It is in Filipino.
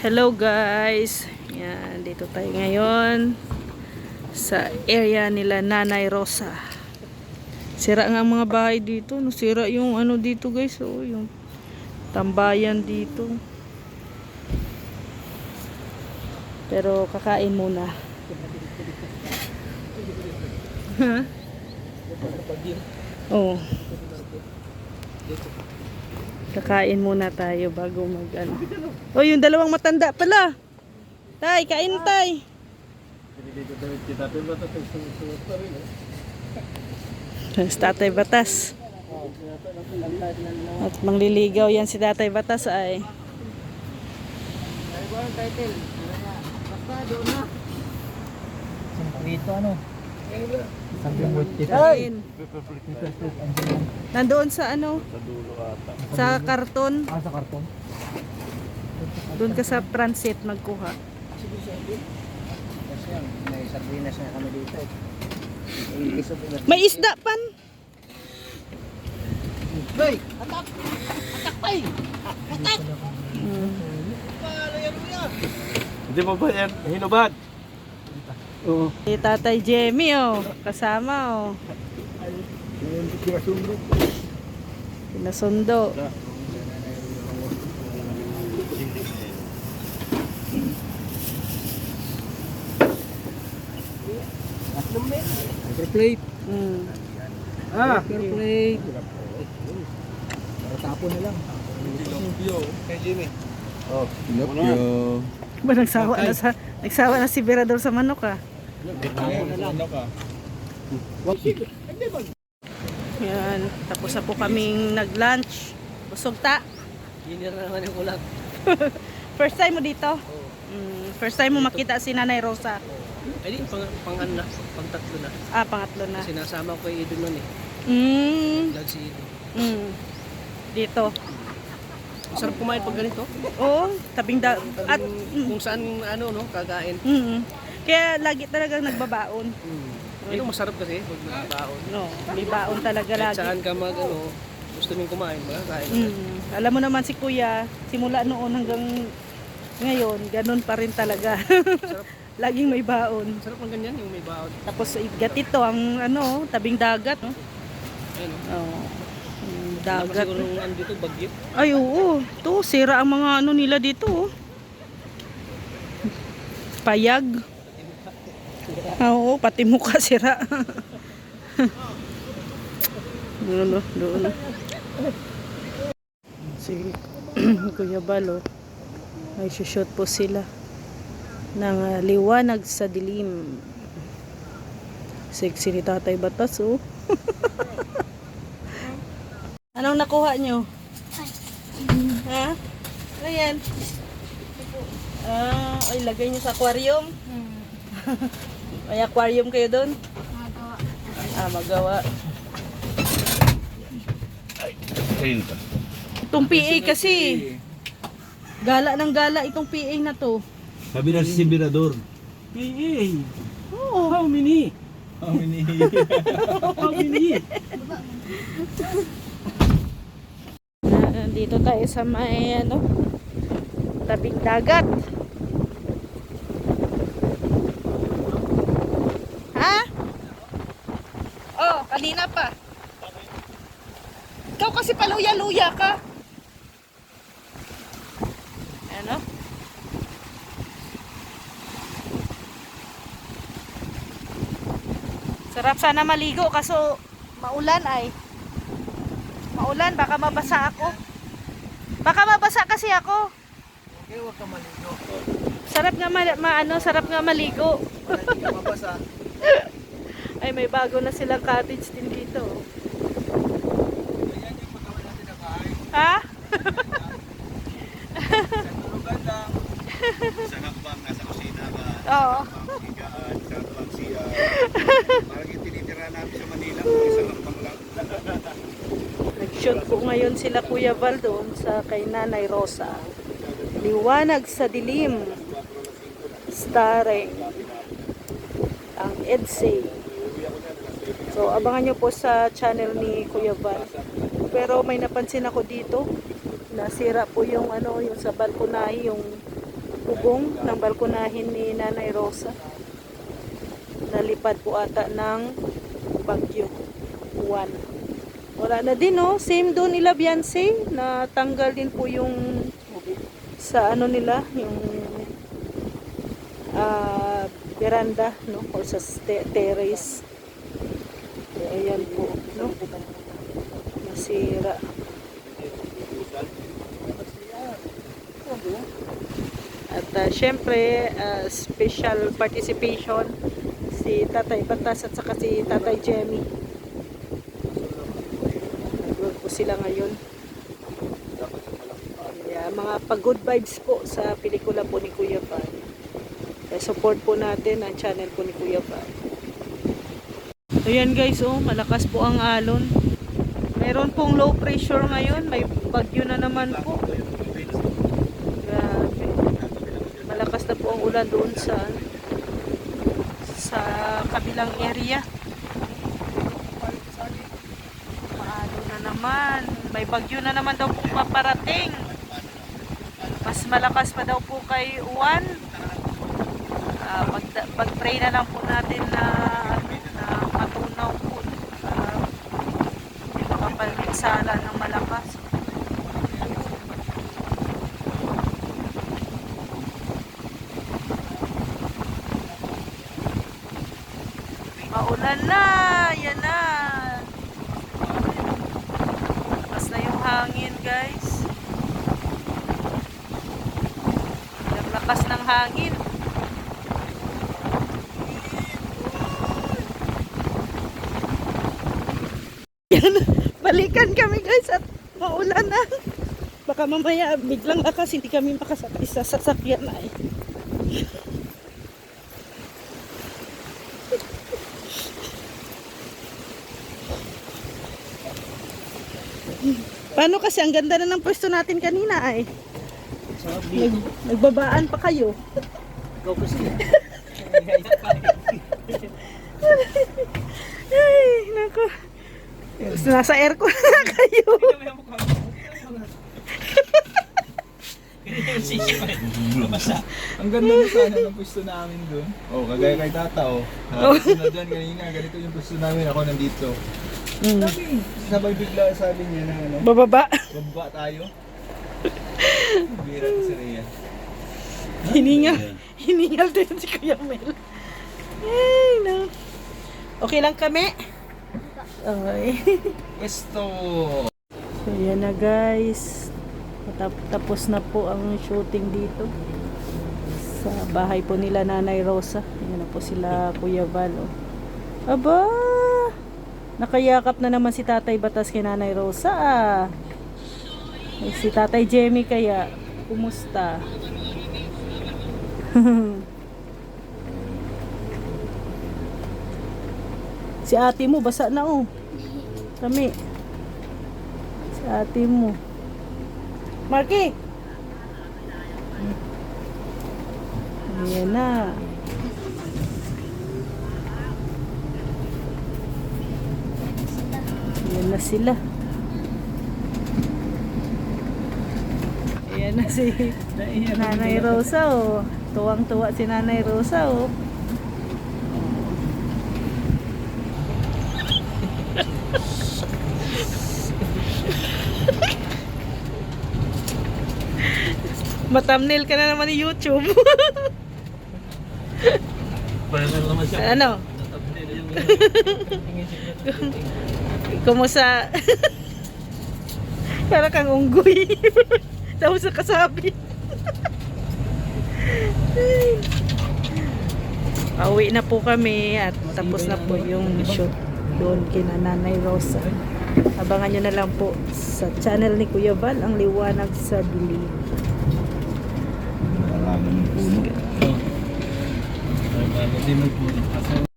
Hello guys, yan, dito tayo ngayon sa area nila Nanay Rosa. Sira nga ang mga bahay dito, sira yung ano dito guys, oh, yung tambayan dito. Pero kakain muna. Ha? Oh. Kakain muna tayo bago mag ano. Oh, yung dalawang matanda pala. Tay, kain tay. Sa Tatay Batas. At mangliligaw yan si Tatay Batas ay. Dito ano? Ay! Nandoon sa ano? Sa karton. Sa karton? Doon ka sa transit magkuha. May sardinas na kami dito. May isda pan. Bay! Atak! Atak bay! Atak! Hindi mo ba yan hinubad? Oo. Si Tatay Jemmy oh, kasama oh. Pinasundo. Plate. Plate. Para tapon na lang. Kay Jimmy. Oh, tilapio. Ba nagsawa na si Berador sa manok ah. Yan, tapos na po kaming nag-lunch. Busog ta. Hinir na naman yung kulang. First time mo dito? First time mo makita si Nanay Rosa. Ay di, pang tatlo na. Ah, pangatlo na. Sinasama ko kay Idol nun eh. Vlog si Idol. Dito. Masarap kumain pag ganito. Oo, tabing at Kung saan ano no, kakain. kaya lagi talagang nagbabaon. Yun ang masarap kasi pag nagbaon. No, may baon talaga Kahit lagi. saan ka mag ano, gusto mong kumain, makakain. Alam mo naman si Kuya, simula noon hanggang ngayon, ganun pa rin talaga. Laging may baon. Masarap ng ganyan, yung may baon. Tapos gatito ang ano, tabing dagat, no? Ayun. Oh. Dagat. Dagat. Siguro nung ano dito, bagyo. Ay, oo. To, sira ang mga ano nila dito, oh. Payag. Oo, pati mukha sira. Doon. Si Kuya Balo, may shoot po sila ng liwanag sa dilim. Sexy ni Tatay Batas, oh. Anong nakuha nyo? Ha? Ano yan? Ay, lagay nyo sa aquarium? May aquarium kayo doon? Magawa. Ayun ka. Itong PA kasi. Gala ng gala itong PA na to. Sabi na si Berador. Hey, Oo. how many? How many? How many? Dito tayo sa may ano, tabing dagat. Ha? Oh, kanina pa. Ikaw kasi paluya-luya ka. Ano? Sarap sana maligo kaso maulan ay. Maulan, baka mabasa ako. Baka mabasa kasi ako. Okay, huwag ka maligo. Sarap nga sarap nga maligo. Hindi ka mabasa. Ay, may bago na silang cottage din dito. Ayan yung pagkawin natin na kain. Ha? Sa tulugan lang. Sa hakbang, nasa kusina ka. Oo. Higaan, sa pagsiya. Parang yung tinitira namin sa Manila. Isang hakbang lang. Nag-shoot po ngayon sila Kuya Val doon sa kay Nanay Rosa. Liwanag sa dilim. Starring ang EDSA. So, abangan nyo po sa channel ni Kuya Val. Pero may napansin ako dito. Nasira po yung ano, yung sa balkonahe, yung bubong ng balkonahin ni Nanay Rosa. Nalipad po ata ng bagyo. Juan. Wala na din, no? Same doon nila Beyonce. Natanggal din po yung sa ano nila, yung veranda, no? O sa terrace. Ayan po, no? Masira. At syempre, special participation si Tatay Batas at saka si Tatay Jemmy. Nag-work po sila ngayon. Yeah, mga pag-good vibes po sa pelikula po ni Kuya Fad. Support po natin ang channel po ni Kuya Fad. Ayan guys, oh, malakas po ang alon. Meron pong low pressure ngayon. May bagyo na naman po. Grabe. Malakas na po ang ulan doon sa kabilang area. Maalon na naman. May bagyo na naman daw po paparating. Mas malakas pa daw po kay Juan. Pag-pray na lang po natin na matunaw po. Hindi makapalinsala ng malakas. Maulan na! Yan na! Mas na yung hangin, guys. Ang lakas ng hangin. Yan. Balikan kami, guys, at maulan na. Baka mamaya biglang lakas, hindi kami makasakay sa sasakyan na eh. Paano kasi ang ganda na ng pwesto natin kanina ay. Nagbabaan pa kayo. Ikaw kasi. Ay, nako. Nasa aircon na kayo. Ang ganda na sana ng pwesto namin doon. Oh, kagaya kay Tata, oh. Na dyan kanina, ganito yung pwesto namin, ako nandito. Sabay bigla sabi niya na ano, Bababa. bababa tayo. Bira ko si Rhea. Hiningal din si Kuya Mel. Ay, no. Okay lang kami? Okay. Pwesto! So, yan na guys. Tapos na po ang shooting dito. Sa bahay po nila Nanay Rosa. Yan na po sila Kuya Val. Oh. Aba! Nakayakap na naman si Tatay Batas kay Nanay Rosa. Si Tatay Jemmy kaya, kumusta? Si ate mo, basa na oh. Kami. Si ate mo. Marky! Ayan na. Ayan na sila. Ayan na si Nanay Rosa oh. Tuwang-tuwa si Nanay Rosa oh. Matamnil ka na naman ni YouTube. Ano? Kumusta? Para kang unggoy. Tapos sa kasabi. Pauwi na po kami at tapos na po yung shoot doon kina Nanay Rosa. Abangan nyo na lang po sa channel ni Kuya Val, ang liwanag sa dilim. Maraming puno. Hindi mo po.